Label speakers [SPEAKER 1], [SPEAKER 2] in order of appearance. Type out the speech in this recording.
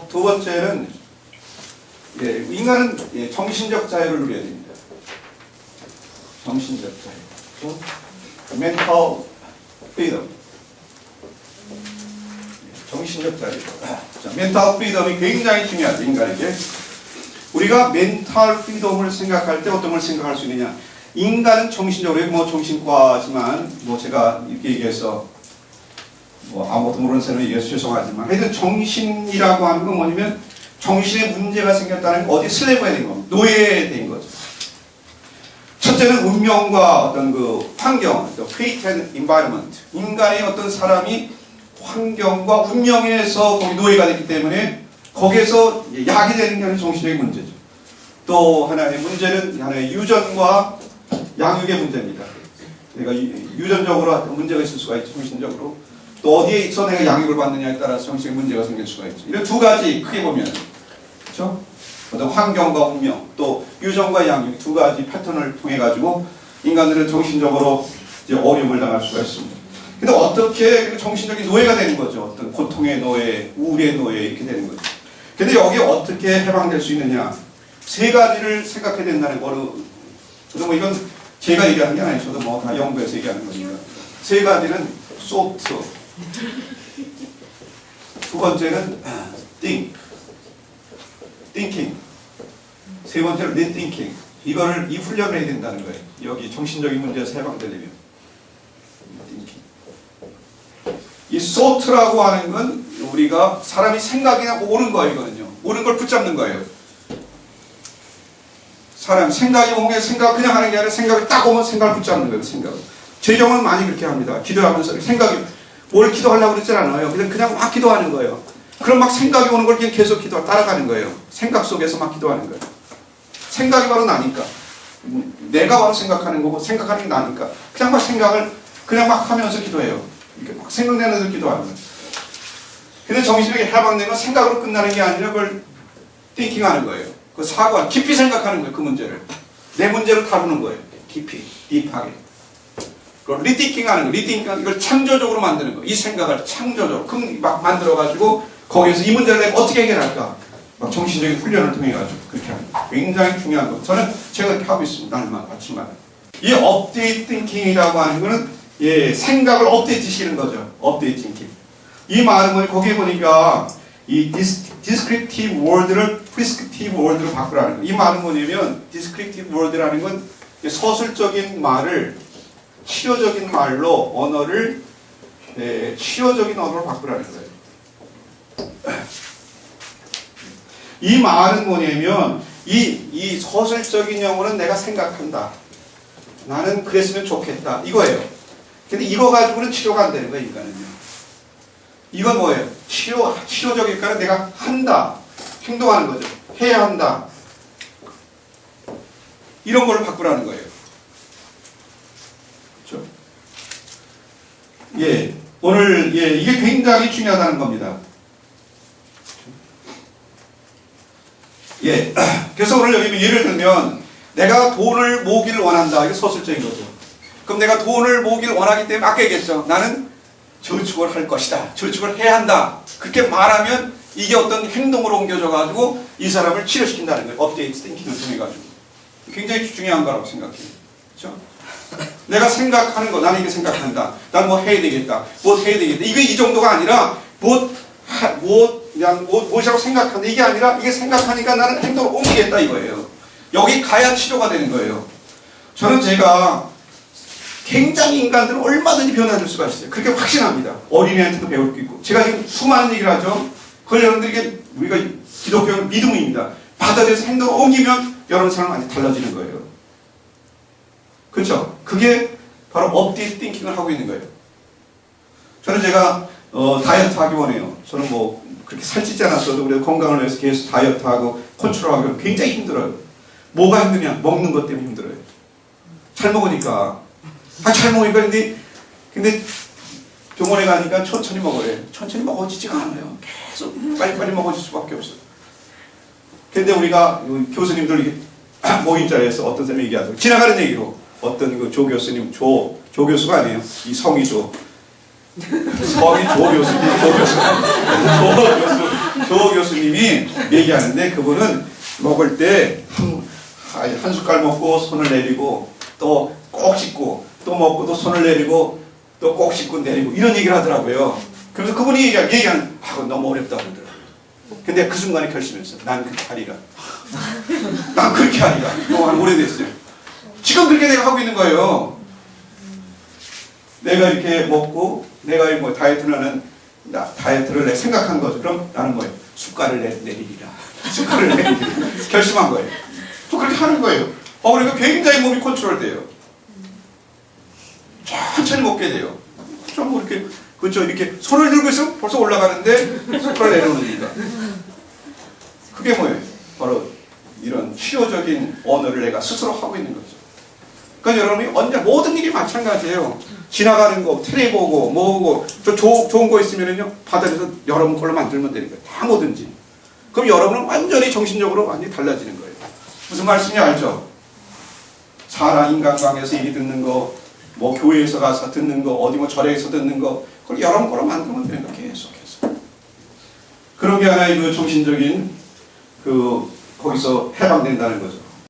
[SPEAKER 1] 두 번째는 인간은 정신적 자유를 누려야 됩니다. 정신적 자유. mental freedom. 정신적 자유. mental freedom이 굉장히 중요하죠, 인간에게. 우리가 mental freedom을 생각할 때 어떤 걸 생각할 수 있느냐. 인간은 정신적으로, 정신과지만, 제가 이렇게 얘기해서, 아무것도 모르는 사람이 얘기해서 죄송하지만, 하여튼 정신이라고 하는 건 뭐냐면, 정신에 문제가 생겼다는 건 어디 슬래브가 된 겁니다. 노예된 거죠. 첫째는 운명과 어떤 그 환경, fate and environment. 인간의 어떤 사람이 환경과 운명에서 거기 노예가 됐기 때문에 거기에서 약이 되는 게 아니라 정신적인 문제죠. 또 하나의 문제는 하나의 유전과 양육의 문제입니다. 내가 유전적으로 문제가 있을 수가 있죠, 정신적으로. 또 어디에서 내가 양육을 받느냐에 따라서 정신적인 문제가 생길 수가 있죠. 이런 두 가지 크게 보면, 그렇죠? 어떤 환경과 운명, 또 유전과 양육 두 가지 패턴을 통해 가지고 인간들은 정신적으로 이제 어려움을 당할 수가 있습니다. 근데 어떻게 정신적인 노예가 되는 거죠? 어떤 고통의 노예, 우울의 노예 이렇게 되는 거죠. 근데 여기에 어떻게 해방될 수 있느냐? 세 가지를 생각해야 된다는 거로. 저도 이건 제가 얘기하는 게 아니죠. 저도 다 연구해서 얘기하는 거니까. 세 가지는 소프트. 두 번째는 think. thinking. 세 번째로 rethinking. 이 훈련을 해야 된다는 거예요. 여기 정신적인 문제에서 해방되려면. thinking. 이 thought라고 하는 건 우리가 사람이 생각이 그냥 오는 거예요, 이거는요. 오는 걸 붙잡는 거예요. 사람 생각이 오면 생각 그냥 하는 게 아니라 생각이 딱 오면 생각을 붙잡는 거예요, 생각을. 제 경우는 많이 그렇게 합니다. 기도하면서 생각이 뭘 기도하려고 그러지 않아요. 그냥 막 기도하는 거예요. 그럼 막 생각이 오는 걸 그냥 계속 따라가는 거예요. 생각 속에서 막 기도하는 거예요. 생각이 바로 나니까. 내가 바로 생각하는 거고 생각하는 게 나니까. 그냥 막 생각을 그냥 막 하면서 기도해요. 이렇게 막 생각내는 대로 기도하는 거예요. 근데 정신력이 해방되는 건 생각으로 끝나는 게 아니라 그걸 띵킹하는 거예요. 그 사고하는, 깊이 생각하는 거예요. 그 문제를. 내 문제를 다루는 거예요. 깊이, 딥하게. 그걸 리띵킹하는 거예요. 리띵킹하는 이걸 창조적으로 만드는 거예요. 이 생각을 창조적으로 막 만들어가지고 거기에서 이 문제를 내가 어떻게 해결할까? 막 정신적인 훈련을 통해가지고 그렇게 하는 거예요. 굉장히 중요한 거. 제가 이렇게 하고 있습니다. 날마다, 아침마다. 이 업데이트 띵킹이라고 하는 거는 생각을 업데이트 시키는 거죠. 업데이트 띵킹. 이 말은 뭐냐, 거기에 보니까 이 descriptive word를 prescriptive word로 바꾸라는 거예요. 이 말은 뭐냐면 descriptive word라는 건 서술적인 말을 치료적인 말로 언어를 치료적인 언어로 바꾸라는 거예요. 이 말은 뭐냐면 이 서술적인 영어는 내가 생각한다. 나는 그랬으면 좋겠다. 이거예요. 근데 이거 가지고는 치료가 안 되는 거예요, 인간은요. 이건 뭐예요? 치료적일까는 내가 한다. 행동하는 거죠. 해야 한다. 이런 걸 바꾸라는 거예요. 그렇죠? 오늘 이게 굉장히 중요하다는 겁니다. 그래서 오늘 여기 예를 들면 내가 돈을 모으기를 원한다. 이게 서술적인 거죠. 그럼 내가 돈을 모으기를 원하기 때문에 아까 얘기했죠. 나는 저축을 할 것이다. 저축을 해야 한다. 그렇게 말하면 이게 어떤 행동으로 옮겨져 가지고 이 사람을 치료시킨다는 거예요. 업데이트 띵킹을 통해 가지고. 굉장히 중요한 거라고 생각해요. 그렇죠? 내가 생각하는 거, 나는 이게 생각한다. 난 뭐 해야 되겠다. 뭐 해야 되겠다. 이게 이 정도가 아니라 무엇이라고 생각한다. 이게 아니라 이게 생각하니까 나는 행동을 옮기겠다 이거예요. 여기 가야 치료가 되는 거예요. 저는 제가 굉장히 인간들은 얼마든지 변화될 수가 있어요. 그렇게 확신합니다. 어린애한테도 배울 게 있고. 제가 지금 수많은 얘기를 하죠. 그걸 여러분들에게 우리가 기독교는 믿음입니다. 받아들여서 행동을 옮기면 여러분 삶은 많이 달라지는 거예요. 그렇죠? 그게 바로 업데이트 띵킹을 하고 있는 거예요. 저는 제가 다이어트 하기 원해요. 저는 그렇게 살찌지 않았어도 그래도 건강을 위해서 계속 다이어트하고 컨트롤하고 굉장히 힘들어요. 뭐가 힘드냐? 먹는 것 때문에 힘들어요. 잘 먹으니까. 잘 먹으니까 근데 병원에 가니까 천천히 먹어요. 천천히 먹어지지가 않아요. 계속 빨리빨리 먹어질 수밖에 없어요. 근데 우리가 교수님들 이렇게 모임 자리에서 어떤 사람이 얘기하죠. 지나가는 얘기로 어떤 그 조 교수님, 조 교수가 아니에요. 이 성이 조. 성이 조 교수님, 조 교수. 조 교수님이 얘기하는데 그분은 먹을 때 한 숟갈 먹고 손을 내리고 또 꼭 씻고 또 먹고 또 손을 내리고 또 꼭 씻고 내리고 이런 얘기를 하더라고요. 그래서 그분이 얘기하는 너무 어렵다고 그러더라고요. 근데 그 순간에 결심했어요. 난 그렇게 하리라. 난 그렇게 하리라. 또 한 오래됐어요. 지금 그렇게 내가 하고 있는 거예요. 내가 이렇게 먹고 내가 뭐 다이어트를 하는 다이어트를 내가 생각한 거죠. 그럼 나는 뭐예요? 숟갈을 내리리라. 숟갈을 내리리라. 결심한 거예요. 또 그렇게 하는 거예요. 그러니까 굉장히 몸이 컨트롤돼요. 천천히 먹게 돼요. 좀 이렇게 그렇죠. 이렇게 손을 들고 있으면 벌써 올라가는데 숟갈을 내려놓으니까. 그게 뭐예요? 바로 이런 치료적인 언어를 내가 스스로 하고 있는 거죠. 그러니까 여러분이 언제 모든 일이 마찬가지예요. 지나가는 거, 텔레 보고, 뭐고, 좋은 거 있으면요, 받아내서 여러분 걸로 만들면 되는 거예요. 다 뭐든지. 그럼 여러분은 완전히 정신적으로 완전히 달라지는 거예요. 무슨 말씀인지 알죠? 사람 인간관계에서 얘기 듣는 거, 뭐 교회에서 가서 듣는 거, 어디 뭐 절에서 듣는 거, 그걸 여러분 걸로 만들면 되는 거예요. 계속해서. 그런 게 하나의 그 정신적인 거기서 해방된다는 거죠.